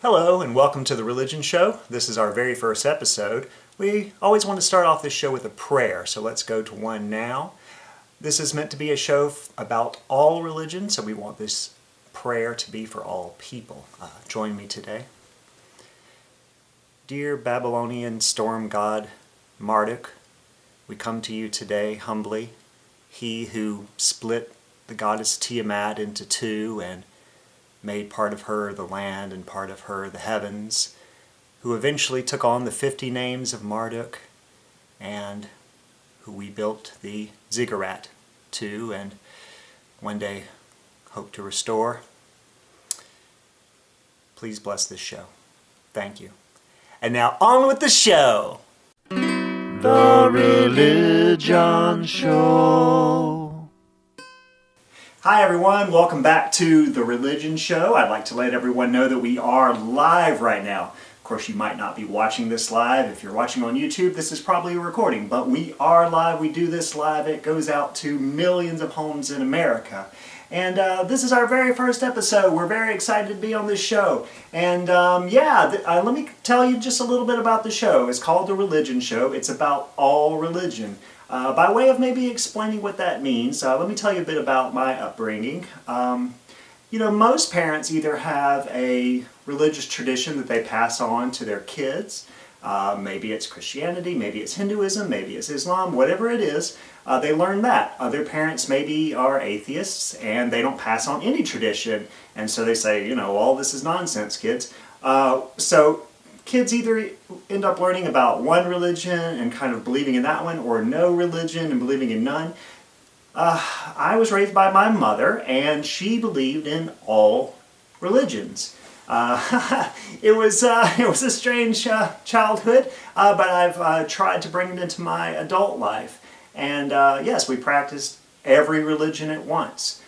Hello and welcome to The Religion Show. This is our very first episode. We always want to start off this show with a prayer, so let's go to one now. This is meant to be a show about all religions, so we want this prayer to be for all people. Join me today. Dear Babylonian storm god Marduk, we come to you today humbly. He who split the goddess Tiamat into two and made part of her the land and part of her the heavens, who eventually took on the 50 names of Marduk, and who we built the ziggurat to and one day hope to restore. Please bless this show. Thank you. And now on with the show! The Religion Show. Hi everyone, welcome back to The Religion Show. I'd like to let everyone know that we are live right now. Of course, you might not be watching this live. If you're watching on YouTube, this is probably a recording, but we are live. We do this live. It goes out to millions of homes in America. And this is our very first episode. We're very excited to be on this show. And let me tell you just a little bit about the show. It's called The Religion Show. It's about all religion. By way of maybe explaining what that means, let me tell you a bit about my upbringing. Most parents either have a religious tradition that they pass on to their kids. Maybe it's Christianity, maybe it's Hinduism, maybe it's Islam, whatever it is, they learn that. Other parents maybe are atheists and they don't pass on any tradition, and so they say, all this is nonsense, kids. So kids either end up learning about one religion and kind of believing in that one, or no religion and believing in none. I was raised by my mother, and she believed in all religions. It was a strange childhood, but I've tried to bring it into my adult life. And yes, we practiced every religion at once.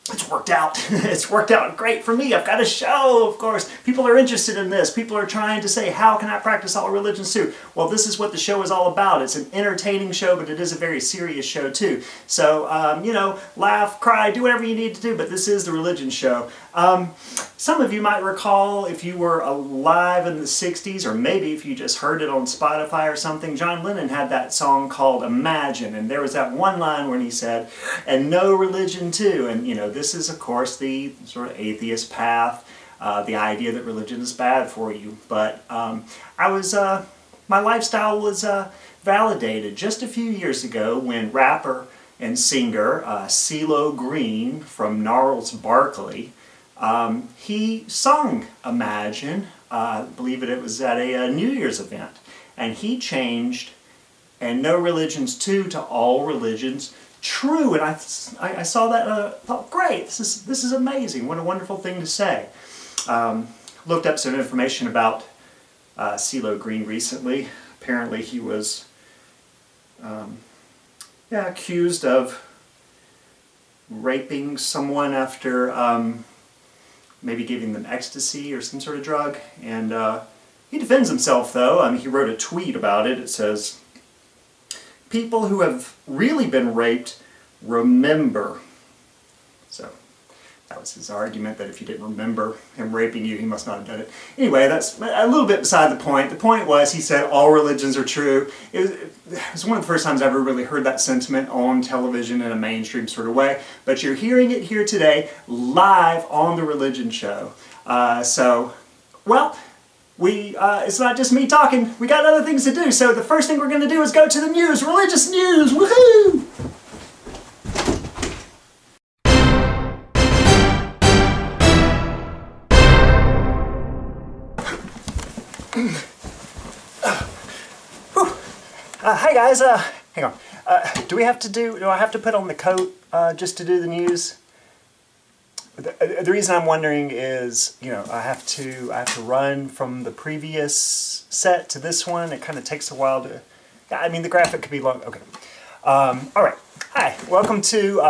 It's worked out. It's worked out great for me. I've got a show, of course. People are interested in this. People are trying to say, how can I practice all religions too? Well, this is what the show is all about. It's an entertaining show, but it is a very serious show too. So, laugh, cry, do whatever you need to do, but this is the religion show. Some of you might recall, if you were alive in the 60s, or maybe if you just heard it on Spotify or something, John Lennon had that song called Imagine, and there was that one line when he said, and no religion too. And, this is, of course, the sort of atheist path, the idea that religion is bad for you. But my lifestyle was validated just a few years ago when rapper and singer CeeLo Green from Gnarls Barkley, he sung Imagine. I believe it was at a New Year's event, and he changed and no religions too to all religions true. And I saw that, thought, great, this is amazing. What a wonderful thing to say. Looked up some information about CeeLo Green recently. Apparently he was accused of raping someone after maybe giving them ecstasy or some sort of drug. And he defends himself, though. He wrote a tweet about it. It says, "People who have really been raped remember." So that was his argument, that if you didn't remember him raping you, he must not have done it. Anyway, that's a little bit beside the point. The point was, he said all religions are true. It was one of the first times I ever really heard that sentiment on television in a mainstream sort of way. But you're hearing it here today, live on The Religion Show. It's not just me talking. We got other things to do. So the first thing we're going to do is go to the news. Religious news. Woohoo! Hi guys, hang on. Do I have to put on the coat just to do the news? The reason I'm wondering is, I have to run from the previous set to this one. It kind of takes a while to, the graphic could be long. Okay. All right. Hi, welcome to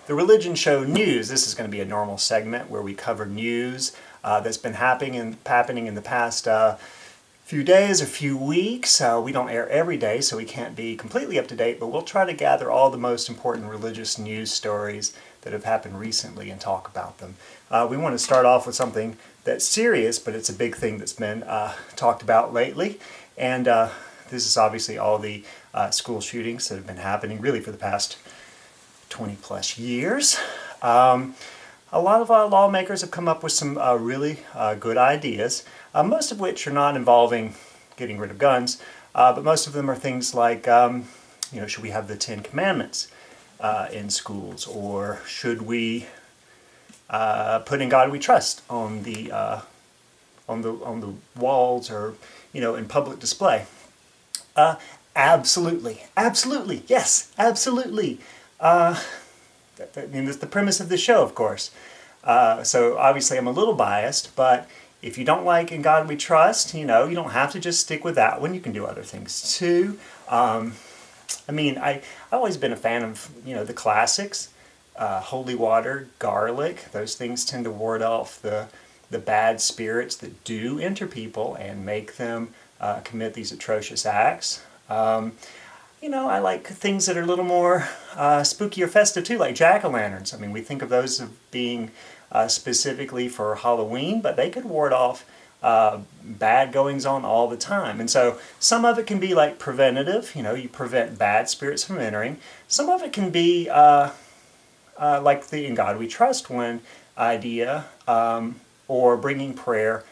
The Religion Show News. This is going to be a normal segment where we cover news that's been happening in the past few days, a few weeks. We don't air every day, so we can't be completely up to date, but we'll try to gather all the most important religious news stories that have happened recently and talk about them. We want to start off with something that's serious, but it's a big thing that's been talked about lately. And this is obviously all the school shootings that have been happening really for the past 20 plus years. A lot of lawmakers have come up with some really good ideas, most of which are not involving getting rid of guns, but most of them are things like, should we have the 10 Commandments in schools, or should we put "In God We Trust" on the walls, or in public display? Absolutely, yes, absolutely. That's the premise of the show, of course. So obviously I'm a little biased, but if you don't like "In God We Trust," you don't have to just stick with that one. You can do other things too. I've always been a fan of, the classics. Holy water, garlic, those things tend to ward off the bad spirits that do enter people and make them commit these atrocious acts. I like things that are a little more spooky or festive too, like jack-o'-lanterns. We think of those as being specifically for Halloween, but they could ward off bad goings on all the time. And so some of it can be like preventative, you prevent bad spirits from entering. Some of it can be like the "In God We Trust" one idea, or bringing prayer,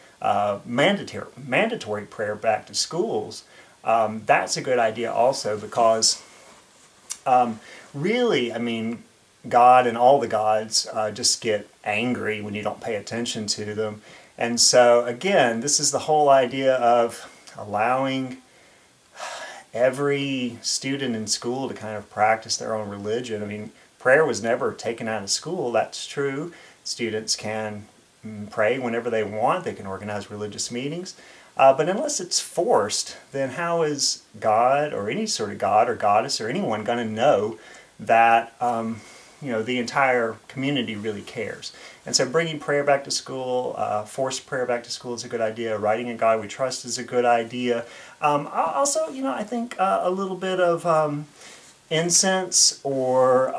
mandatory prayer back to schools. That's a good idea also, because really, God and all the gods just get angry when you don't pay attention to them. And so again, this is the whole idea of allowing every student in school to kind of practice their own religion. Prayer was never taken out of school, that's true. Students can pray whenever they want, they can organize religious meetings. But unless it's forced, then how is God, or any sort of god or goddess or anyone, going to know that the entire community really cares? And so bringing prayer back to school, forced prayer back to school is a good idea. Writing "In God We Trust" is a good idea. Also, I think a little bit of incense, or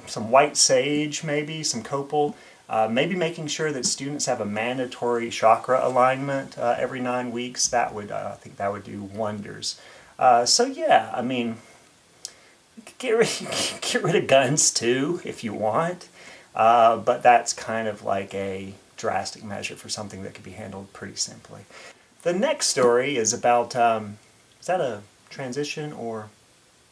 some white sage, maybe some copal. Maybe making sure that students have a mandatory chakra alignment every 9 weeks. I think that would do wonders. So yeah, you could get rid of guns too if you want, but that's kind of like a drastic measure for something that could be handled pretty simply. The next story is about, is that a transition or?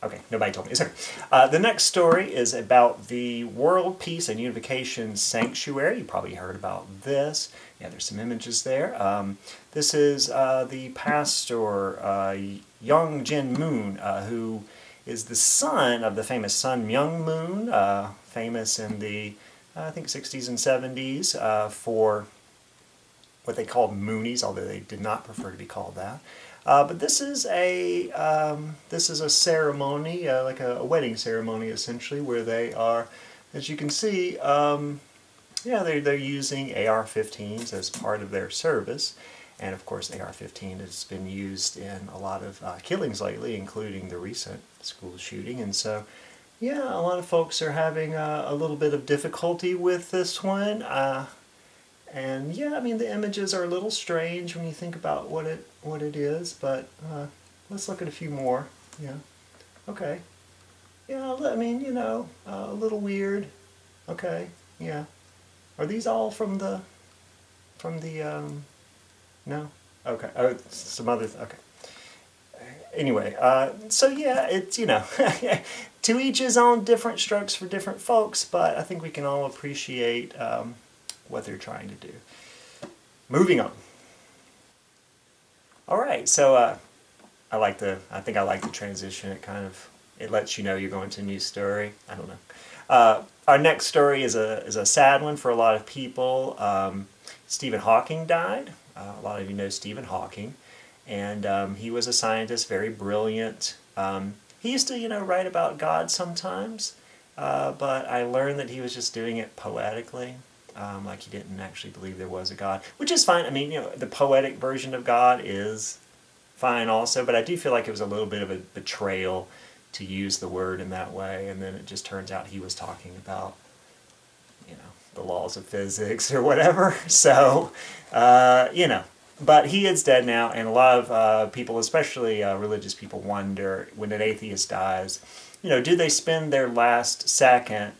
Okay, nobody told me. Sorry. The next story is about the World Peace and Unification Sanctuary. You probably heard about this. Yeah, there's some images there. This is the pastor, Young Jin Moon, who is the son of the famous Sun Myung Moon, famous in the, I think, 60s and 70s for what they called Moonies, although they did not prefer to be called that. But this is a ceremony, like a wedding ceremony, essentially, where they are, as you can see, they're using AR-15s as part of their service. And of course, AR-15 has been used in a lot of killings lately, including the recent school shooting. And so, yeah, a lot of folks are having a little bit of difficulty with this one. And yeah, the images are a little strange when you think about what it is, but let's look at a few more. Yeah. Okay. Yeah, a little weird. Okay. Yeah. Are these all from the no? Okay. Oh, some other okay. Anyway, so yeah, it's, to each his own, different strokes for different folks, but I think we can all appreciate what they're trying to do. Moving on. All right, so I think I like the transition. It lets you know you're going to a new story. I don't know. Our next story is a sad one for a lot of people. Stephen Hawking died. A lot of you know Stephen Hawking, and he was a scientist, very brilliant. He used to, write about God sometimes, but I learned that he was just doing it poetically. Like he didn't actually believe there was a God, which is fine. The poetic version of God is fine also, but I do feel like it was a little bit of a betrayal to use the word in that way, and then it just turns out he was talking about the laws of physics or whatever. So, but he is dead now, and a lot of people, especially religious people, wonder when an atheist dies, do they spend their last second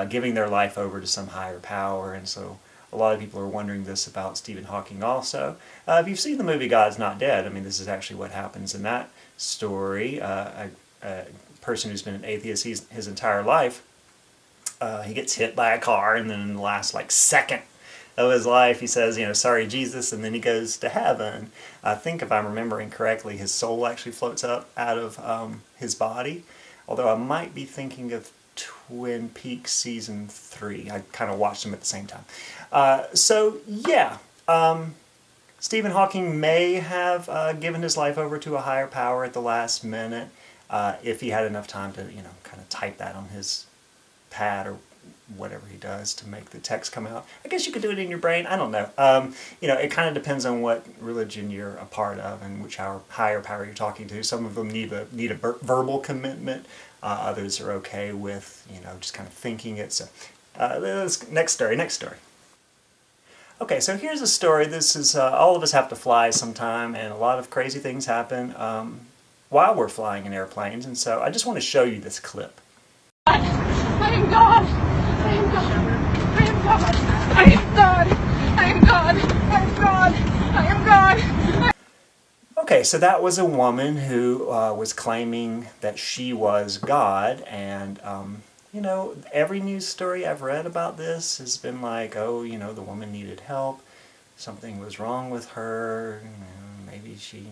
giving their life over to some higher power? And so a lot of people are wondering this about Stephen Hawking also. If you've seen the movie God's Not Dead, I mean, this is actually what happens in that story. A person who's been an atheist his entire life, he gets hit by a car, and then in the last second of his life he says, sorry Jesus, and then he goes to heaven. I think if I'm remembering correctly, his soul actually floats up out of his body, although I might be thinking of Twin Peaks season 3. I kind of watched them at the same time. Stephen Hawking may have given his life over to a higher power at the last minute, if he had enough time to kind of type that on his pad or whatever he does to make the text come out. I guess you could do it in your brain. I don't know. It kind of depends on what religion you're a part of and which higher power you're talking to. Some of them need a verbal commitment. Others are okay with just kind of thinking it. So next story. Okay, so here's a story. This is all of us have to fly sometime, and a lot of crazy things happen while we're flying in airplanes. And so I just want to show you this clip. I am God. I am God. I am God. I am God. I am God. I am God. I am God. Okay, so that was a woman who was claiming that she was God, and every news story I've read about this has been like, oh, the woman needed help, something was wrong with her, maybe she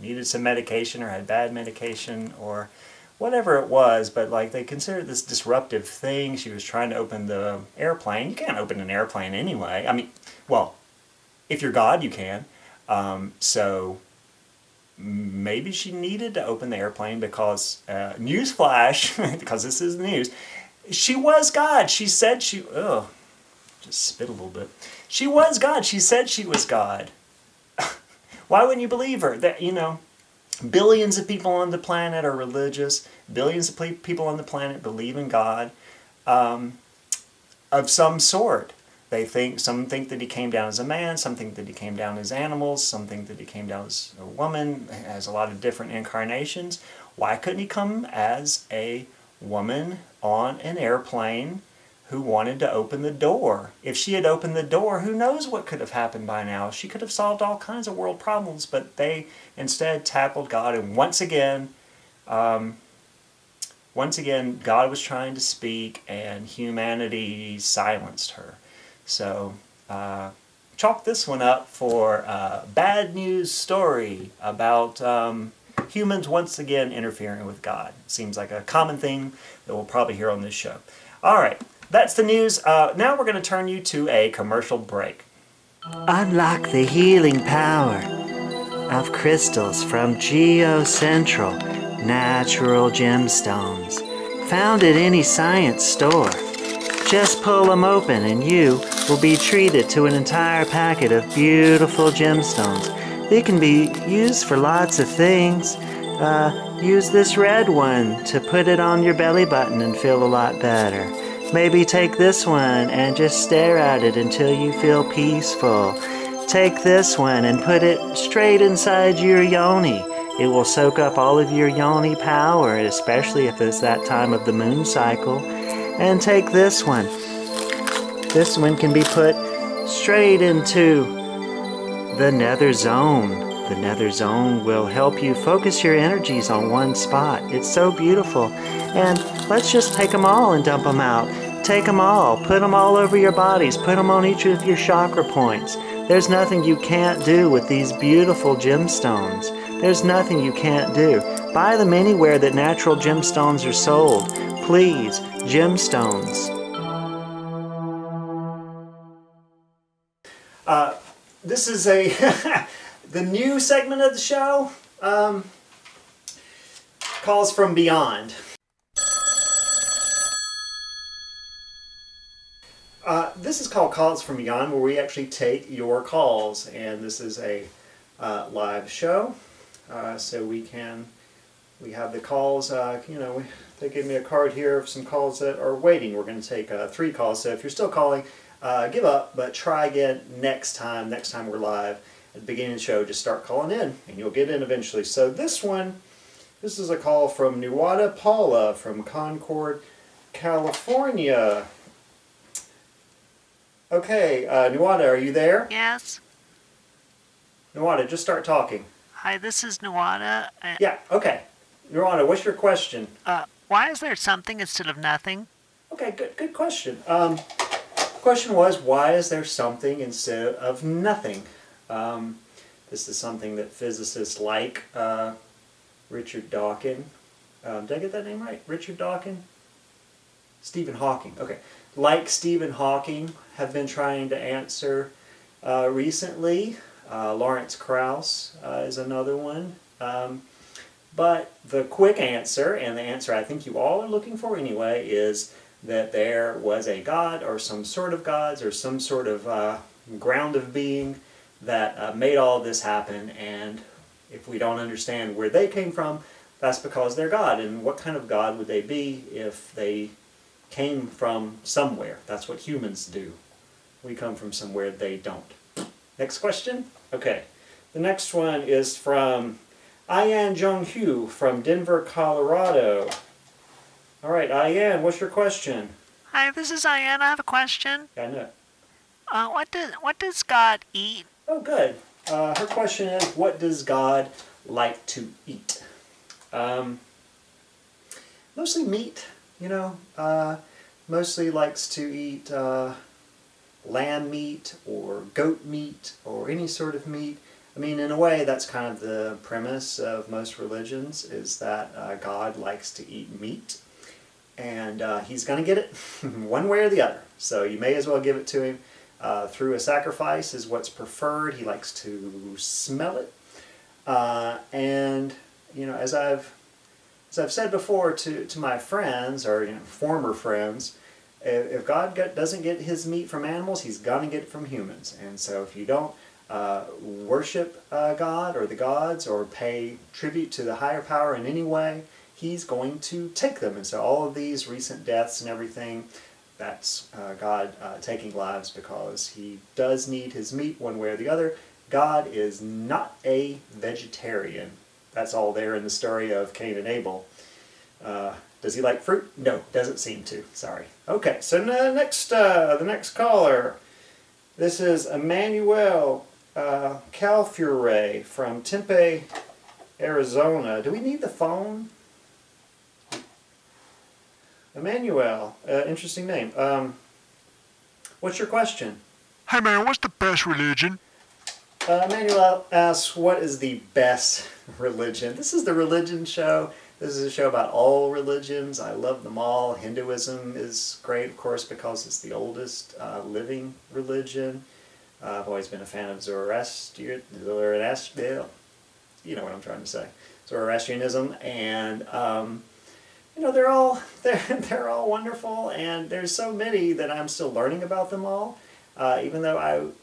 needed some medication or had bad medication or whatever it was, but they considered this disruptive thing. She was trying to open the airplane. You can't open an airplane anyway. I mean, well, if you're God, you can. So maybe she needed to open the airplane because, newsflash, because this is the news, she was God. She said she, just spit a little bit. She was God. She said she was God. Why wouldn't you believe her? That, billions of people on the planet are religious. Billions of people on the planet believe in God of some sort. Some think that he came down as a man, some think that he came down as animals, some think that he came down as a woman, has a lot of different incarnations. Why couldn't he come as a woman on an airplane who wanted to open the door? If she had opened the door, who knows what could have happened by now? She could have solved all kinds of world problems, but they instead tackled God, and once again, God was trying to speak, and humanity silenced her. So, chalk this one up for a bad news story about humans once again interfering with God. Seems like a common thing that we'll probably hear on this show. All right, that's the news. Now we're going to turn you to a commercial break. Unlock the healing power of crystals from GeoCentral Natural Gemstones, found at any science store. Just pull them open and you will be treated to an entire packet of beautiful gemstones. They can be used for lots of things. Use this red one to put it on your belly button and feel a lot better. Maybe take this one and just stare at it until you feel peaceful. Take this one and put it straight inside your yoni. It will soak up all of your yoni power, especially if it's that time of the moon cycle. And take this one. This one can be put straight into the nether zone. The nether zone will help you focus your energies on one spot. It's so beautiful. And let's just take them all and dump them out. Take them all. Put them all over your bodies. Put them on each of your chakra points. There's nothing you can't do with these beautiful gemstones. There's nothing you can't do. Buy them anywhere that natural gemstones are sold. Please, gemstones. This is the new segment of the show, Calls from Beyond. This is called Calls from Beyond, where we actually take your calls, and this is a live show, so we can we have the calls. They give me a card here of some calls that are waiting. We're going to take 3 calls. So if you're still calling, give up, but try again next time. Next time we're live at the beginning of the show, just start calling in, and you'll get in eventually. So this is a call from Nuwada Paula from Concord, California. Okay, Nuwada, are you there? Yes. Nuwada, just start talking. Hi, this is Nuwada. Yeah, okay. Nuwada, what's your question? Why is there something instead of nothing? Okay, good question. The question was, why is there something instead of nothing? This is something that physicists like Richard Dawkins. Did I get that name right? Richard Dawkins? Stephen Hawking. Okay. Like Stephen Hawking have been trying to answer recently. Lawrence Krauss is another one. But the quick answer, and the answer I think you all are looking for anyway, is that there was a god or some sort of gods or some sort of ground of being that made all of this happen. And if we don't understand where they came from, that's because they're God. And what kind of God would they be if they came from somewhere? That's what humans do. We come from somewhere they don't. Next question? Okay. The next one is from Ayan Jung-hyu from Denver, Colorado. All right, Ayan, what's your question? Hi, this is Ayan. I have a question. Yeah, I know. What does God eat? Oh, good. Her question is, what does God like to eat? Mostly meat, mostly likes to eat lamb meat or goat meat or any sort of meat. I mean, in a way, that's kind of the premise of most religions, is that God likes to eat meat. And he's going to get it one way or the other. So you may as well give it to him through a sacrifice is what's preferred. He likes to smell it. And, as I've said before to my friends, or former friends, if God doesn't get his meat from animals, he's going to get it from humans. And so if you don't worship God or the gods or pay tribute to the higher power in any way, he's going to take them. And so all of these recent deaths and everything, that's God taking lives because he does need his meat one way or the other. God is not a vegetarian. That's all there in the story of Cain and Abel. Does he like fruit? No, doesn't seem to. Sorry. Okay, so the next caller. This is Emmanuel Calfure from Tempe, Arizona. Do we need the phone? Emmanuel, interesting name. What's your question? Hey man, what's the best religion? Emmanuel asks, what is the best religion? This is the religion show. This is a show about all religions. I love them all. Hinduism is great, of course, because it's the oldest living religion. I've always been a fan of Zoroastrianism. You know what I'm trying to say. Zoroastrianism, and they're all wonderful, and there's so many that I'm still learning about them all. Even though I'm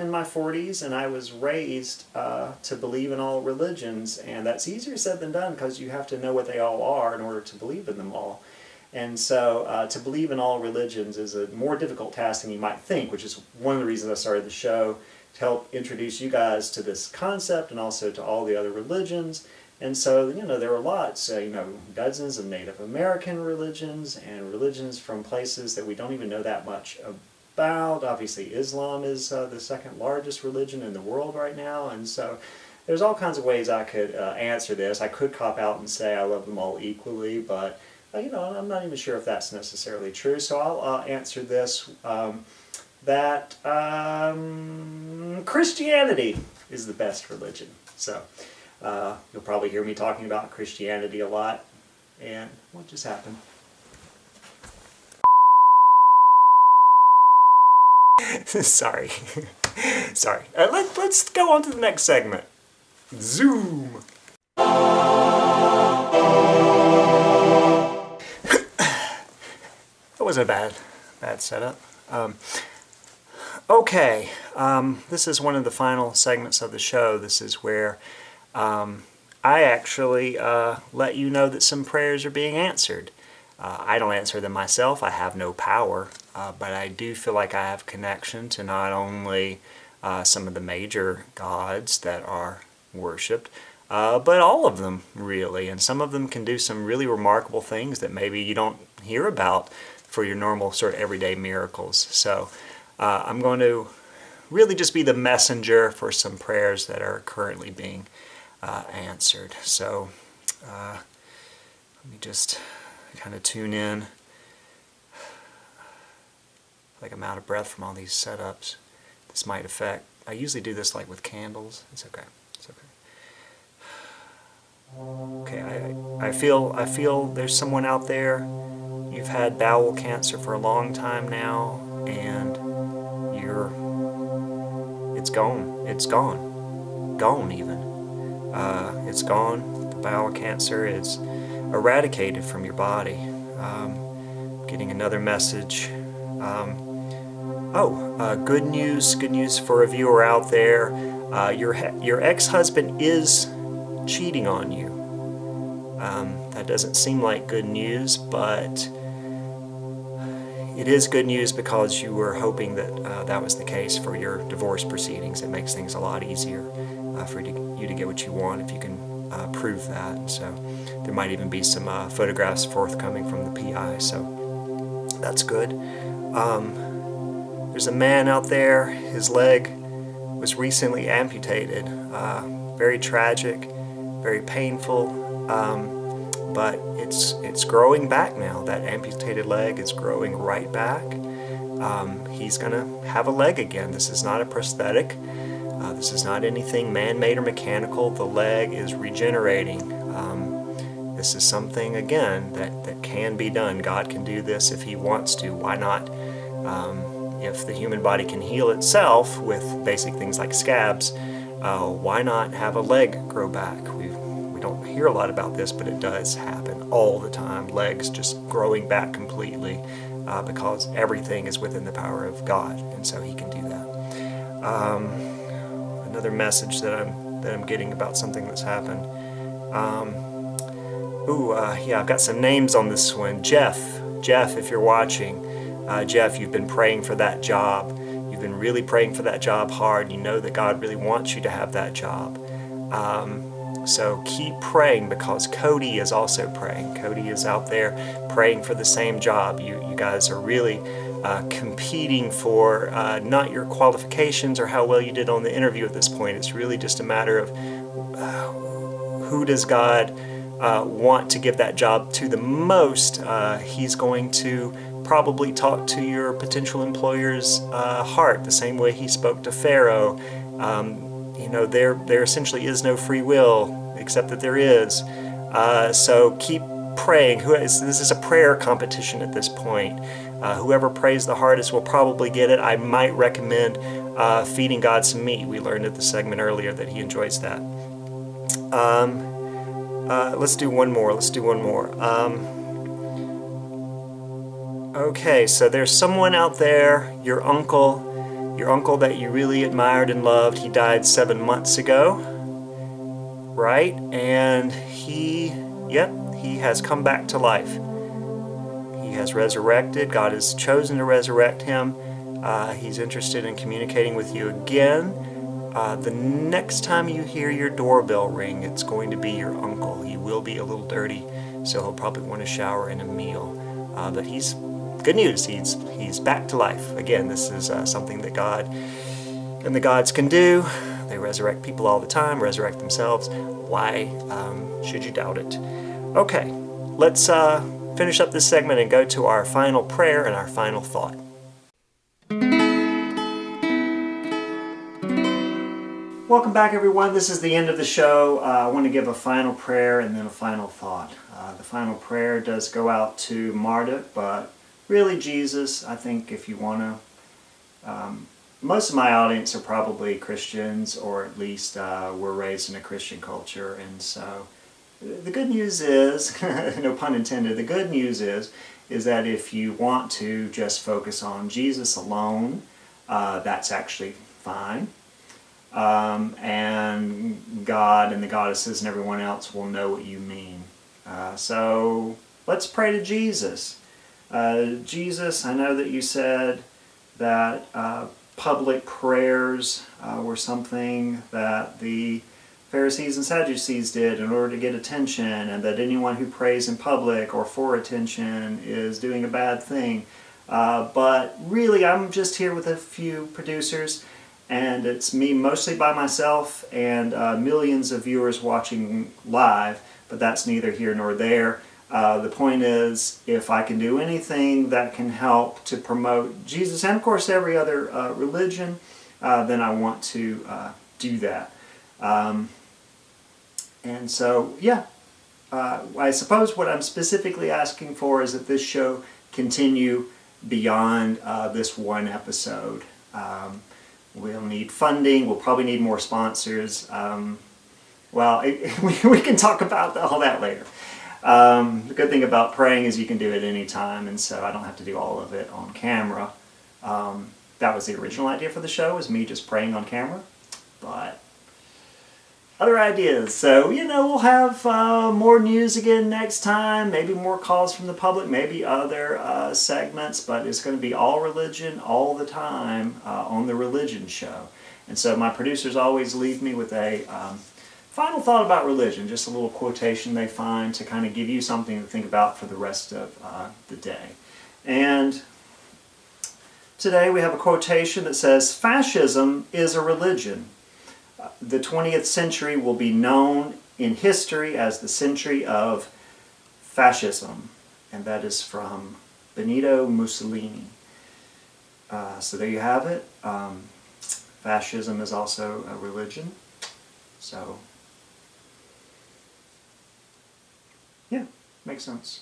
in my 40s and I was raised to believe in all religions, and that's easier said than done because you have to know what they all are in order to believe in them all. And so to believe in all religions is a more difficult task than you might think, which is one of the reasons I started the show, to help introduce you guys to this concept and also to all the other religions. And so, there are lots, dozens of Native American religions and religions from places that we don't even know that much about. Obviously, Islam is the second largest religion in the world right now, and so there's all kinds of ways I could answer this. I could cop out and say I love them all equally, but I'm not even sure if that's necessarily true. So I'll answer this that Christianity is the best religion. So you'll probably hear me talking about Christianity a lot. And what just happened? Sorry. Sorry. Let's go on to the next segment. Zoom. That wasn't a bad setup. Okay, this is one of the final segments of the show. This is where I actually let you know that some prayers are being answered. I don't answer them myself. I have no power, but I do feel like I have connection to not only some of the major gods that are worshipped, but all of them, really. And some of them can do some really remarkable things that maybe you don't hear about for your normal sort of everyday miracles. So I'm going to really just be the messenger for some prayers that are currently being answered. So let me just kind of tune in. Like I'm out of breath from all these setups. This might affect. I usually do this like with candles. It's okay. It's okay. Okay, I feel there's someone out there. You've had bowel cancer for a long time now, and it's gone. It's gone. Gone even. It's gone. The bowel cancer is eradicated from your body. Getting another message. Good news. Good news for a viewer out there. Your ex-husband is cheating on you. That doesn't seem like good news, but it is good news because you were hoping that that was the case for your divorce proceedings. It makes things a lot easier for you to get what you want if you can prove that. So there might even be some photographs forthcoming from the PI, so that's good. There's a man out there. His leg was recently amputated. Very tragic, very painful, but it's growing back now. That amputated leg is growing right back. He's gonna have a leg again. This is not a prosthetic. This is not anything man-made or mechanical. The leg is regenerating. This is something, again, that can be done. God can do this if He wants to. Why not? If the human body can heal itself with basic things like scabs, why not have a leg grow back? We don't hear a lot about this, but it does happen all the time. Legs just growing back completely because everything is within the power of God, and so He can do that. Another message that I'm getting about something that's happened. I've got some names on this one. Jeff, if you're watching. Jeff, you've been praying for that job. You've been really praying for that job hard. You know that God really wants you to have that job. So keep praying, because Cody is also praying. Cody is out there praying for the same job. You guys are really competing for not your qualifications or how well you did on the interview at this point. It's really just a matter of who does God want to give that job to the most. He's going to probably talk to your potential employer's heart the same way He spoke to Pharaoh. There essentially is no free will, except that there is. So keep praying. This is a prayer competition at this point. Whoever prays the hardest will probably get it. I might recommend feeding God some meat. We learned at the segment earlier that He enjoys that. Let's do one more. Okay, so there's someone out there, your uncle that you really admired and loved. He died 7 months ago, right? And he has come back to life. He has resurrected. God has chosen to resurrect him. He's interested in communicating with you again. The next time you hear your doorbell ring, it's going to be your uncle. He will be a little dirty, so he'll probably want a shower and a meal. But he's good news. He's back to life. Again, this is something that God and the gods can do. They resurrect people all the time, resurrect themselves. Why should you doubt it? Okay, let's finish up this segment and go to our final prayer and our final thought. Welcome back, everyone. This is the end of the show. I want to give a final prayer and then a final thought. The final prayer does go out to Marduk, but really Jesus. I think if you want to... most of my audience are probably Christians, or at least were raised in a Christian culture, and so the good news is, no pun intended, the good news is that if you want to just focus on Jesus alone, that's actually fine. and God and the goddesses and everyone else will know what you mean. So let's pray to Jesus. Jesus, I know that you said that public prayers were something that the Pharisees and Sadducees did in order to get attention, and that anyone who prays in public or for attention is doing a bad thing. But really, I'm just here with a few producers, and it's me mostly by myself and millions of viewers watching live, but that's neither here nor there. The point is, if I can do anything that can help to promote Jesus and, of course, every other religion, then I want to do that. And so, yeah, I suppose what I'm specifically asking for is that this show continue beyond this one episode. We'll need funding. We'll probably need more sponsors. We can talk about all that later. The good thing about praying is you can do it anytime, and so I don't have to do all of it on camera. That was the original idea for the show, was me just praying on camera. But other ideas. So, we'll have more news again next time, maybe more calls from the public, maybe other segments, but it's going to be all religion all the time on The Religion Show. And so my producers always leave me with a final thought about religion, just a little quotation they find to kind of give you something to think about for the rest of the day. And today we have a quotation that says, "Fascism is a religion. The 20th century will be known in history as the century of fascism." And that is from Benito Mussolini. So there you have it. Fascism is also a religion. So, yeah, makes sense.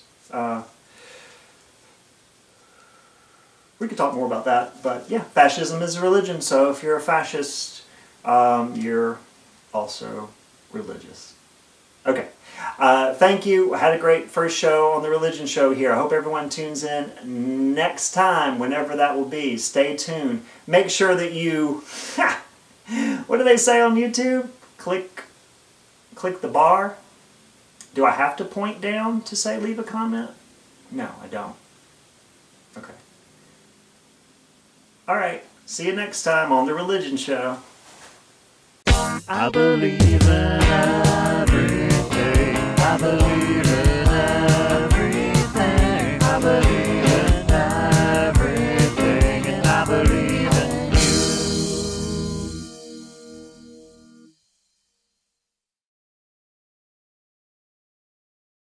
We could talk more about that, but yeah, fascism is a religion. So if you're a fascist, you're also religious. Okay. Thank you. I had a great first show on The Religion Show here. I hope everyone tunes in next time, whenever that will be. Stay tuned. Make sure that you, what do they say on YouTube? Click the bar. Do I have to point down to say leave a comment? No, I don't. Okay. All right. See you next time on The Religion Show. I believe in everything. I believe